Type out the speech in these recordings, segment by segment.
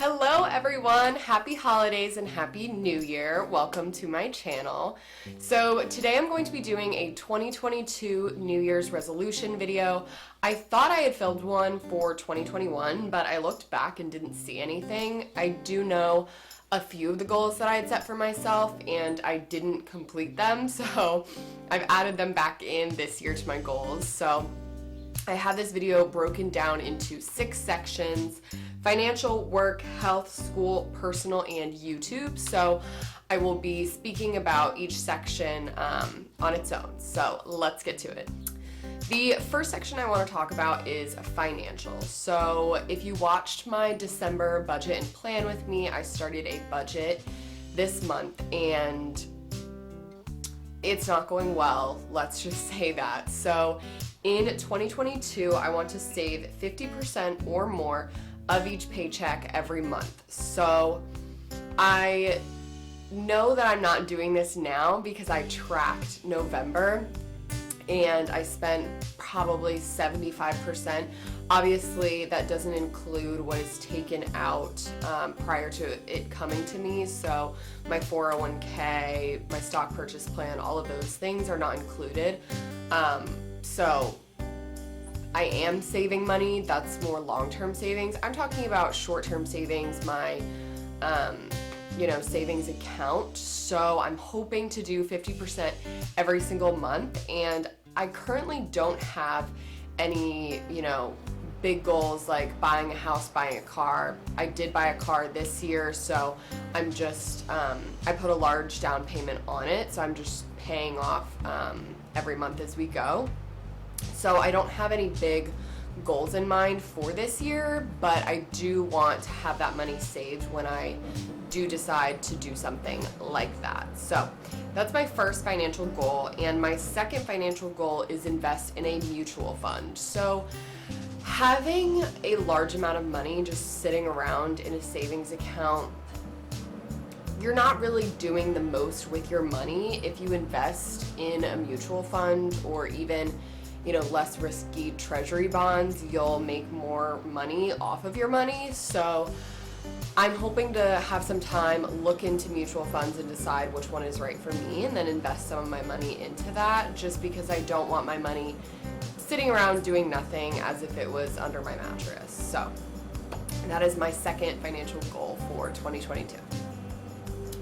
Hello everyone, happy holidays and happy new year. Welcome to my channel. So today I'm going to be doing a 2022 New Year's resolution video. I thought I had filmed one for 2021, but I looked back and didn't see anything. I do know a few of the goals that I had set for myself and I didn't complete them, so I've added them back in this year to my goals. So I have this video broken down into 6 sections: financial, work, health, school, personal, and YouTube. So I will be speaking about each section on its own. So let's get to it. The first section I want to talk about is financial. So if you watched my December budget and plan with me, I started a budget this month and it's not going well. Let's just say that. So in 2022, I want to save 50% or more of each paycheck every month. So I know that I'm not doing this now because I tracked November and I spent probably 75%. Obviously, that doesn't include what is taken out prior to it coming to me. So my 401k, my stock purchase plan, all of those things are not included. So I am saving money. That's more long-term savings. I'm talking about short-term savings, my savings account. So I'm hoping to do 50% every single month, and I currently don't have any, big goals like buying a house, buying a car. I did buy a car this year, so I'm just, I put a large down payment on it, so I'm just paying off every month as we go. So I don't have any big goals in mind for this year, but I do want to have that money saved when I do decide to do something like that. So that's my first financial goal. And my second financial goal is invest in a mutual fund. So having a large amount of money just sitting around in a savings account, you're not really doing the most with your money. If you invest in a mutual fund or even less risky treasury bonds, you'll make more money off of your money. So I'm hoping to have some time, look into mutual funds and decide which one is right for me, and then invest some of my money into that, just because I don't want my money sitting around doing nothing as if it was under my mattress. So that is my second financial goal for 2022.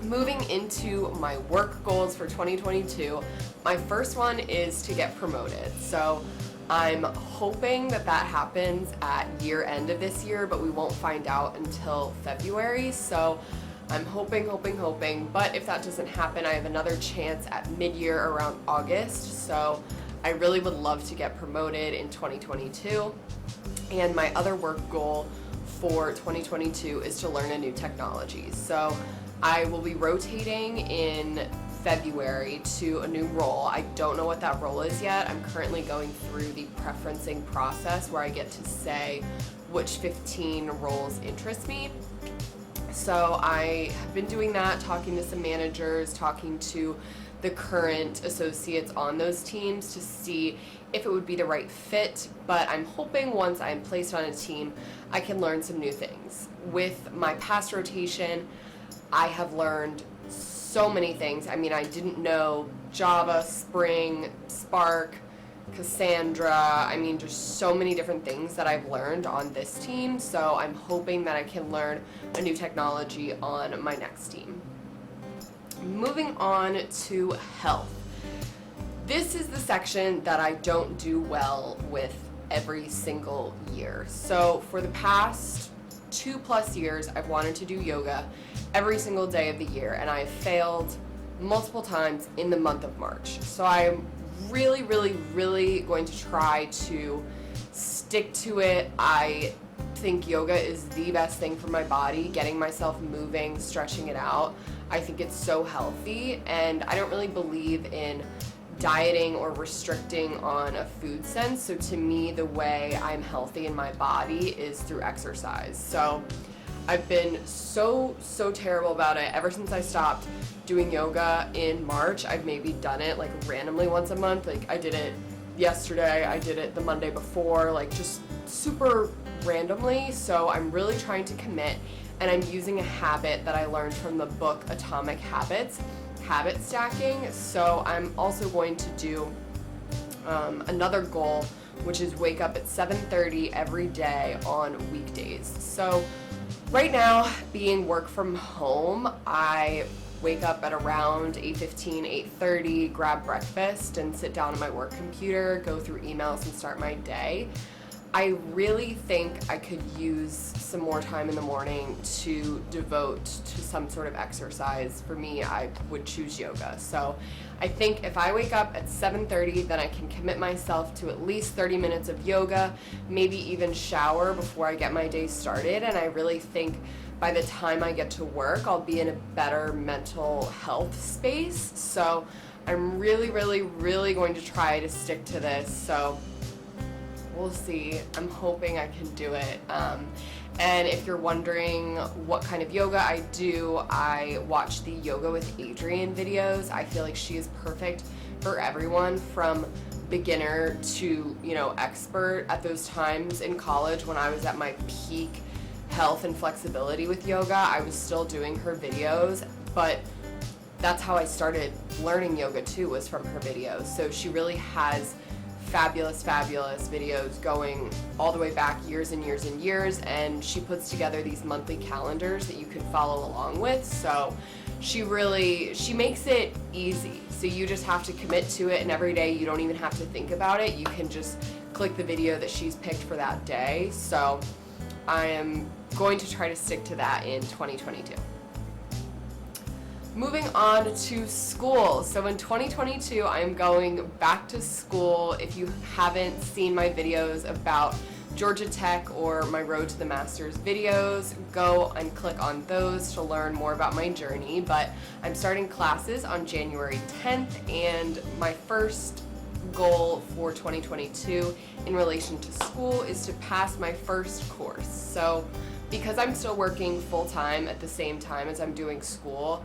Moving into my work goals for 2022, my first one is to get promoted. So I'm hoping that happens at year end of this year, but we won't find out until February. So I'm hoping, but if that doesn't happen, I have another chance at mid-year around August. So I really would love to get promoted in 2022. And my other work goal for 2022 is to learn a new technology. So I will be rotating in February to a new role. I don't know what that role is yet. I'm currently going through the preferencing process where I get to say which 15 roles interest me. So I have been doing that, talking to some managers, talking to the current associates on those teams to see if it would be the right fit. But I'm hoping once I'm placed on a team, I can learn some new things. With my past rotation, I have learned so many things. I mean, I didn't know Java, Spring, Spark, Cassandra. I mean, just so many different things that I've learned on this team. So I'm hoping that I can learn a new technology on my next team. Moving on to health. This is the section that I don't do well with every single year. So for the past 2+ years, I've wanted to do yoga every single day of the year, and I've failed multiple times in the month of March. So I'm really going to try to stick to it. I think yoga is the best thing for my body, getting myself moving, stretching it out. I think it's so healthy, and I don't really believe in dieting or restricting on a food sense. So to me, the way I'm healthy in my body is through exercise. So I've been so terrible about it ever since I stopped doing yoga in March. I've maybe done it like randomly once a month. Like I did it yesterday, I did it the Monday before, like just super randomly, so I'm really trying to commit, and I'm using a habit that I learned from the book Atomic Habits, habit stacking. So I'm also going to do another goal, which is wake up at 7:30 every day on weekdays. So right now, being work from home, I wake up at around 8:15, 8:30, grab breakfast, and sit down on my work computer, go through emails, and start my day. I really think I could use some more time in the morning to devote to some sort of exercise. For me, I would choose yoga. So I think if I wake up at 7:30, then I can commit myself to at least 30 minutes of yoga, maybe even shower before I get my day started. And I really think by the time I get to work, I'll be in a better mental health space. So I'm really, really, really going to try to stick to this. So we'll see. I'm hoping I can do it. And if you're wondering what kind of yoga I do, I watch the Yoga with Adriene videos. I feel like she is perfect for everyone from beginner to, expert. At those times in college when I was at my peak health and flexibility with yoga, I was still doing her videos, but that's how I started learning yoga too, was from her videos. So she really has fabulous videos going all the way back years and years and years, and she puts together these monthly calendars that you can follow along with. So she makes it easy. So you just have to commit to it, and every day you don't even have to think about it. You can just click the video that she's picked for that day. So I am going to try to stick to that in 2022. Moving on to school. So in 2022, I'm going back to school. If you haven't seen my videos about Georgia Tech or my Road to the Masters videos, go and click on those to learn more about my journey. But I'm starting classes on January 10th, and my first goal for 2022 in relation to school is to pass my first course. So because I'm still working full-time at the same time as I'm doing school,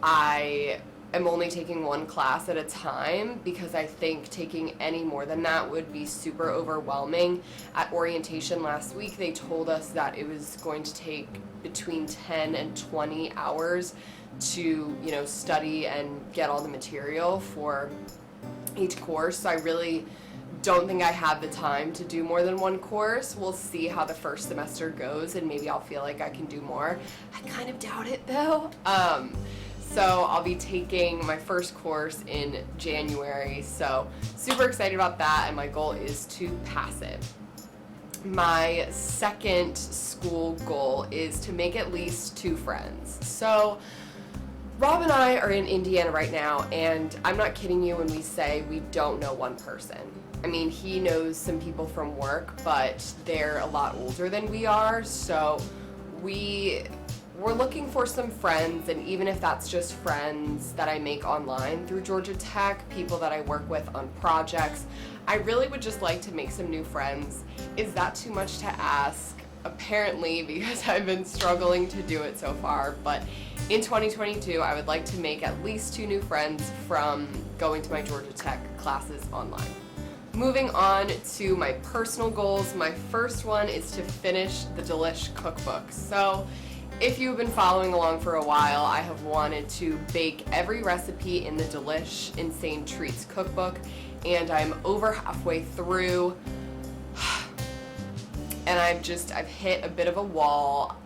I am only taking one class at a time, because I think taking any more than that would be super overwhelming. At orientation last week, they told us that it was going to take between 10 and 20 hours to, study and get all the material for each course. So I really don't think I have the time to do more than one course. We'll see how the first semester goes, and maybe I'll feel like I can do more. I kind of doubt it though. So I'll be taking my first course in January, so super excited about that, and my goal is to pass it. My second school goal is to make at least 2 friends. So Rob and I are in Indiana right now, and I'm not kidding you when we say we don't know one person. I mean, he knows some people from work, but they're a lot older than we are, so we're looking for some friends, and even if that's just friends that I make online through Georgia Tech, people that I work with on projects, I really would just like to make some new friends. Is that too much to ask? Apparently, because I've been struggling to do it so far, but in 2022, I would like to make at least 2 new friends from going to my Georgia Tech classes online. Moving on to my personal goals, my first one is to finish the Delish cookbook. So if you've been following along for a while, I have wanted to bake every recipe in the Delish Insane Treats cookbook, and I'm over halfway through, and I've hit a bit of a wall.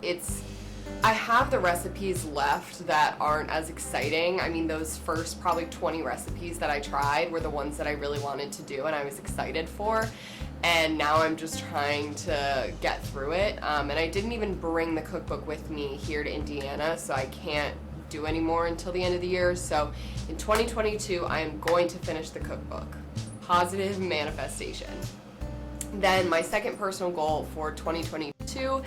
I have the recipes left that aren't as exciting. I mean, those first probably 20 recipes that I tried were the ones that I really wanted to do and I was excited for. And now I'm just trying to get through it. And I didn't even bring the cookbook with me here to Indiana, so I can't do any more until the end of the year. So in 2022, I am going to finish the cookbook. Positive manifestation. Then my second personal goal for 2022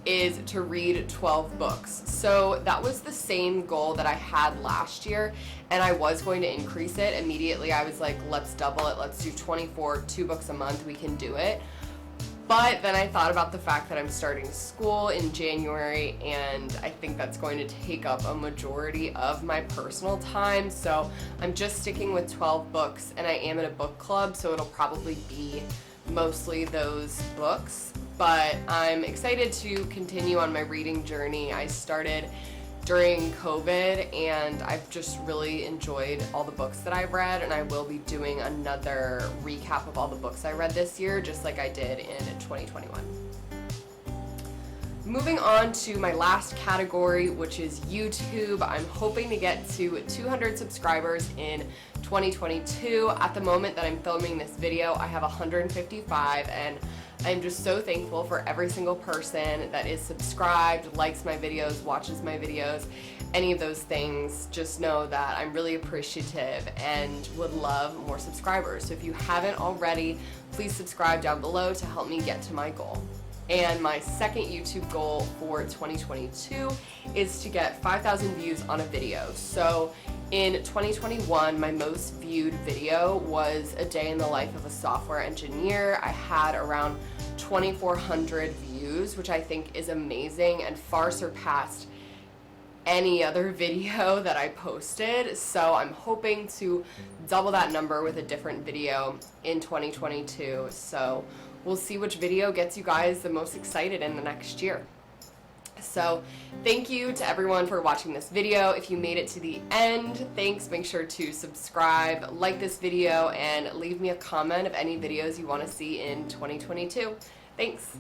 is to read 12 books. So that was the same goal that I had last year, and I was going to increase it. Immediately I was like, let's double it, let's do 24, 2 books a month, we can do it. But then I thought about the fact that I'm starting school in January, and I think that's going to take up a majority of my personal time, so I'm just sticking with 12 books, and I am in a book club, so it'll probably be mostly those books. but I'm excited to continue on my reading journey. I started during COVID and I've just really enjoyed all the books that I've read, and I will be doing another recap of all the books I read this year, just like I did in 2021. Moving on to my last category, which is YouTube. I'm hoping to get to 200 subscribers in 2022. At the moment that I'm filming this video, I have 155, and I'm just so thankful for every single person that is subscribed, likes my videos, watches my videos, any of those things. Just know that I'm really appreciative and would love more subscribers. So if you haven't already, please subscribe down below to help me get to my goal. And my second YouTube goal for 2022 is to get 5,000 views on a video. So in 2021, my most viewed video was a day in the life of a software engineer. I had around 2,400 views, which I think is amazing and far surpassed any other video that I posted. So I'm hoping to double that number with a different video in 2022. So we'll see which video gets you guys the most excited in the next year. So thank you to everyone for watching this video. If you made it to the end, thanks. Make sure to subscribe, like this video, and leave me a comment of any videos you want to see in 2022. Thanks.